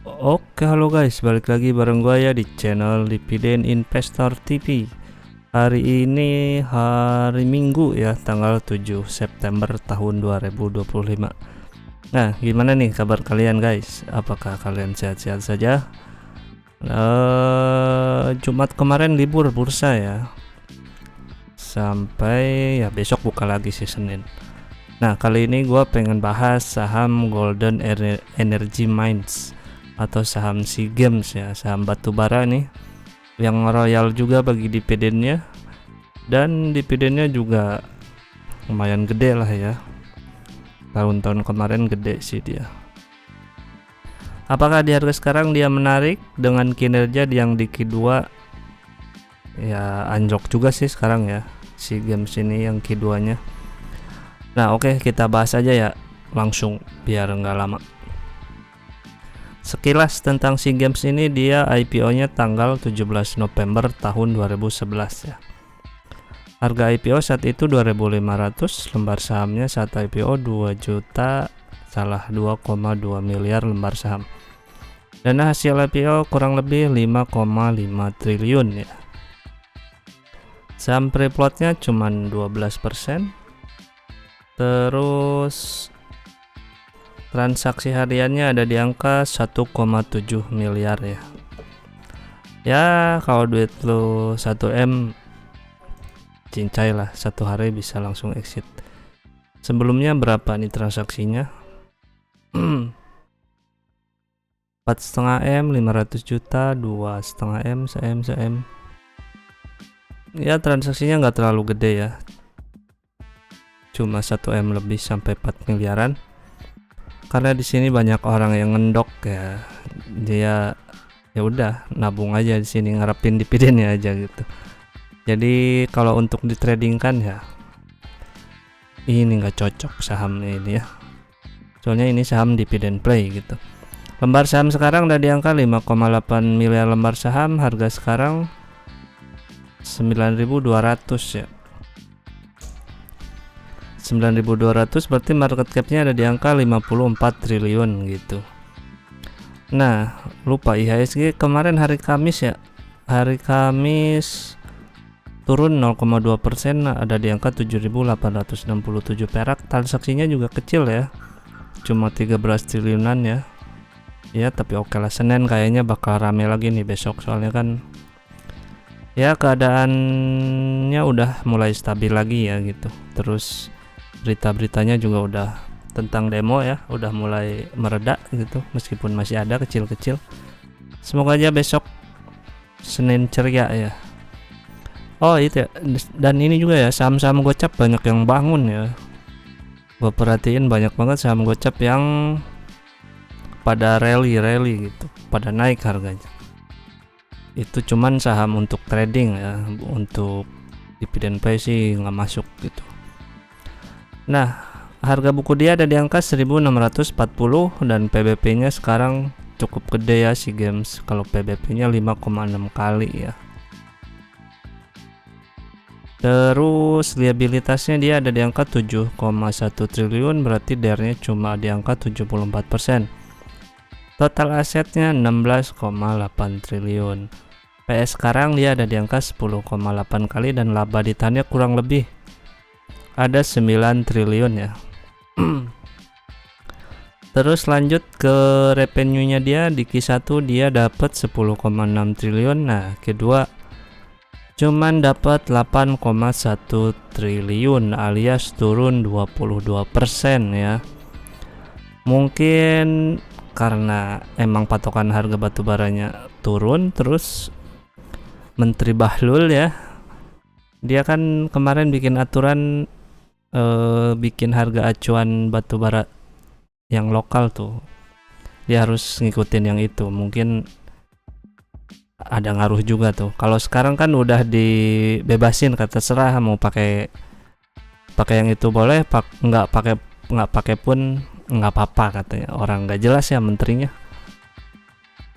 Oke, halo guys, balik lagi bareng gue ya di channel Dividen Investor TV. Hari ini hari Minggu ya, tanggal 7 September tahun 2025. Nah, gimana nih kabar kalian guys? Apakah kalian sehat-sehat saja? Jumat kemarin libur bursa ya, sampai ya besok buka lagi sih Senin. Nah, kali ini gue pengen bahas saham Golden Energy Mines atau saham SEA Games ya, saham batubara nih yang royal juga bagi dividennya, dan dividennya juga lumayan gede lah ya. Tahun-tahun kemarin gede sih dia. Apakah di harga sekarang dia menarik dengan kinerja yang di Q2 ya, anjlok juga sih sekarang ya SEA Games ini yang Q2-nya. Nah, oke, kita bahas aja ya langsung biar nggak lama. Sekilas tentang SEA Games ini, dia IPO-nya tanggal 17 November tahun 2011 ya. Harga IPO saat itu 2.500 lembar sahamnya, saat IPO 2 juta 2,2 miliar lembar saham. Dana hasil IPO kurang lebih 5,5 triliun ya. Saham free float-nya cuma 12%. Terus transaksi hariannya ada di angka 1,7 miliar ya. Ya, kalau duit lo 1M, cincai lah, satu hari bisa langsung exit. Sebelumnya berapa nih transaksinya? 4,5 M, 500 juta, 2,5 M, 1 M. Ya, transaksinya nggak terlalu gede ya, cuma 1 M lebih sampai 4 miliaran. Karena di sini banyak orang yang ngendok ya, dia ya udah nabung aja di sini, ngarepin dividennya aja gitu. Jadi kalau untuk di trading kan ya ini nggak cocok sahamnya ini ya, soalnya ini saham dividen play gitu. Lembar saham sekarang udah di angka 5,8 miliar lembar saham, harga sekarang 9.200 ya. 9.200 berarti market capnya ada di angka 54 triliun gitu. Nah, lupa IHSG kemarin hari Kamis ya. Hari Kamis turun 0,2%, ada di angka 7.867 perak. Transaksinya juga kecil ya, cuma 13 triliunan ya. Ya, tapi oke lah, Senin kayaknya bakal rame lagi nih besok, soalnya kan ya keadaannya udah mulai stabil lagi ya gitu. Terus berita-beritanya juga udah tentang demo ya, udah mulai mereda gitu, meskipun masih ada kecil-kecil. Semoga aja besok Senin ceria ya. Oh itu ya, dan ini juga ya, saham-saham gocap banyak yang bangun ya. Gue perhatiin banyak banget saham gocap yang pada rally gitu, pada naik harganya. Itu cuman saham untuk trading ya, untuk dividen play sih nggak masuk gitu. Nah, harga buku dia ada di angka 1.640 dan PBP-nya sekarang cukup gede ya SEA Games. Kalau PBP-nya 5,6 kali ya. Terus liabilitasnya dia ada di angka 7,1 triliun, berarti DER-nya cuma di angka 74%. Total asetnya 16,8 triliun. PS sekarang dia ada di angka 10,8 kali dan laba ditahannya kurang lebih ada 9 triliun ya. Terus lanjut ke revenue-nya, dia di Q1 dia dapat 10,6 triliun. Nah, kedua cuman dapat 8,1 triliun alias turun 22% ya. Mungkin karena emang patokan harga batubaranya turun, terus Menteri Bahlul ya, dia kan kemarin bikin aturan, bikin harga acuan batubara yang lokal tuh, dia harus ngikutin yang itu. Mungkin ada ngaruh juga tuh. Kalau sekarang kan udah dibebasin, kata terserah mau pakai yang itu boleh, nggak pakai pun nggak apa-apa katanya. Orang nggak jelas ya menterinya.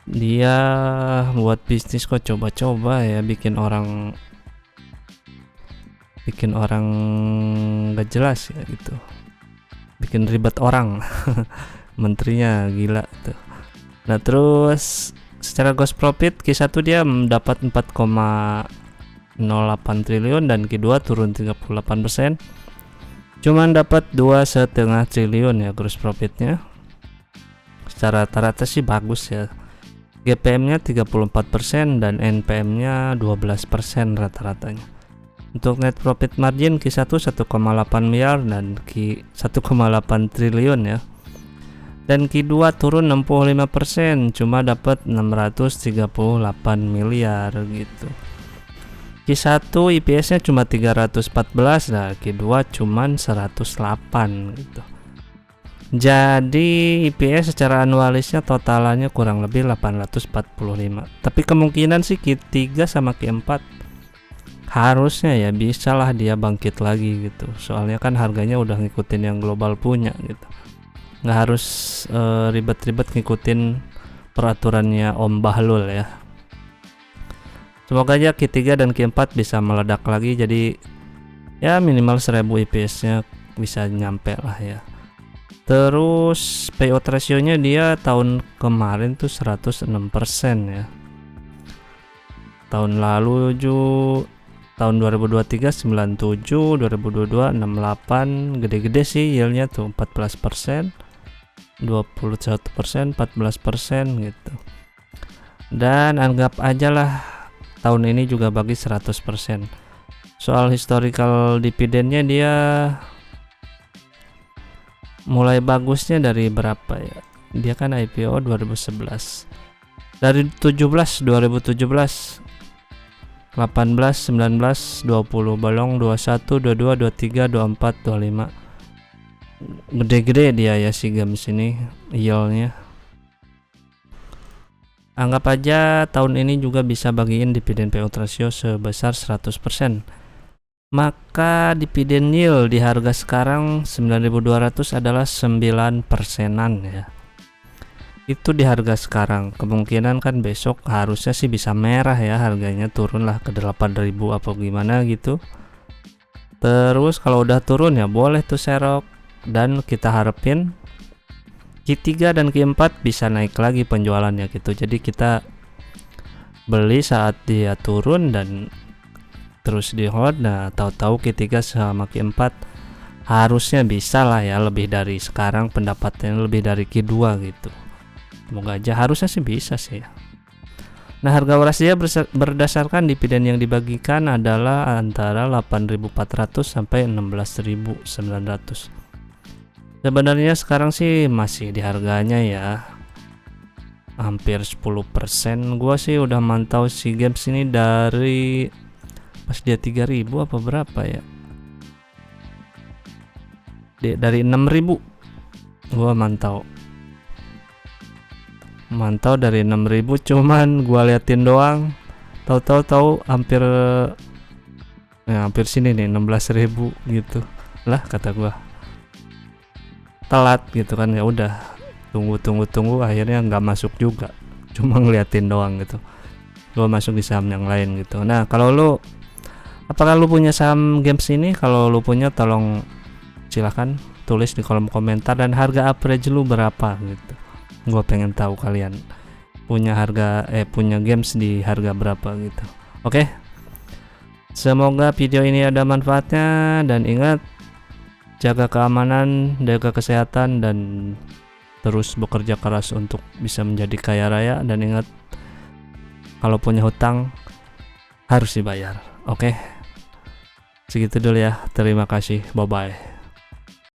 Dia buat bisnis kok coba-coba ya, bikin orang nggak jelas ya gitu, bikin ribet orang. Menterinya gila tuh. Nah terus secara gross profit Q1 dia mendapat 4,08 triliun dan Q2 turun 38%, cuman dapat 2,5 triliun ya gross profitnya. Secara rata-rata sih bagus ya, GPM-nya 34% dan NPM-nya 12% rata-ratanya. Untuk net profit margin Q1 1,8 miliar dan Q1,8 triliun ya. Dan Q2 turun 65%, cuma dapat 638 miliar gitu. Q1 IPS-nya cuma 314, nah Q2 cuman 108 gitu. Jadi IPS secara anualisnya totalannya kurang lebih 845. Tapi kemungkinan sih Q3 sama Q4 harusnya ya bisalah dia bangkit lagi gitu. Soalnya kan harganya udah ngikutin yang global punya gitu. Nggak harus ribet-ribet ngikutin peraturannya Om Bahlul ya. Semoga aja Q3 dan Q4 bisa meledak lagi, jadi ya minimal 1000 IPS nya bisa nyampe lah ya. Terus payout ratio nya dia tahun kemarin tuh 106% ya. Tahun lalu tahun 2023 97, 2022 68, gede-gede sih yieldnya tuh 14%, 21%, 14% gitu. Dan anggap aja lah tahun ini juga bagi 100%. Soal historical dividennya dia mulai bagusnya dari berapa ya? Dia kan IPO 2011. Dari 2017, 18, 19, 20, bolong 21, 22, 23, 24, 25. Gede-gede dia ya si games ini yieldnya. Anggap aja tahun ini juga bisa bagiin dividen payout ratio sebesar 100%. Maka dividen yield di harga sekarang 9.200 adalah 9%-an ya. Itu di harga sekarang. Kemungkinan kan besok harusnya sih bisa merah ya, harganya turun lah ke 8.000 apa gimana gitu. Terus kalau udah turun ya boleh tuh serok, dan kita harapin Q3 dan Q4 bisa naik lagi penjualannya gitu. Jadi kita beli saat dia turun dan terus di hold. Nah tahu-tahu Q3 sama Q4 harusnya bisa lah ya lebih dari sekarang, pendapatannya lebih dari Q2 gitu. Semoga aja, harusnya sih bisa sih ya. Nah harga waras dia berdasarkan dividen yang dibagikan adalah antara 8.400 sampai 16.900. Sebenarnya sekarang sih masih di harganya ya hampir 10%. Gua sih udah mantau si games ini dari pas dia 3.000 apa berapa ya, dari 6.000 gua mantau dari 6.000, cuman gua liatin doang, tahu hampir sini nih 16.000 gitu lah, kata gua telat gitu kan. Ya udah tunggu akhirnya nggak masuk juga, cuma ngeliatin doang gitu. Gua masuk di saham yang lain gitu. Nah kalau lu, apakah lu punya saham games ini? Kalau lu punya tolong silahkan tulis di kolom komentar, dan harga average lu berapa gitu. Gua pengen tahu kalian punya punya games di harga berapa gitu. Oke. Semoga video ini ada manfaatnya, dan ingat, jaga keamanan, jaga kesehatan, dan terus bekerja keras untuk bisa menjadi kaya raya. Dan ingat, kalau punya hutang harus dibayar. Oke, segitu dulu ya. Terima kasih. Bye bye.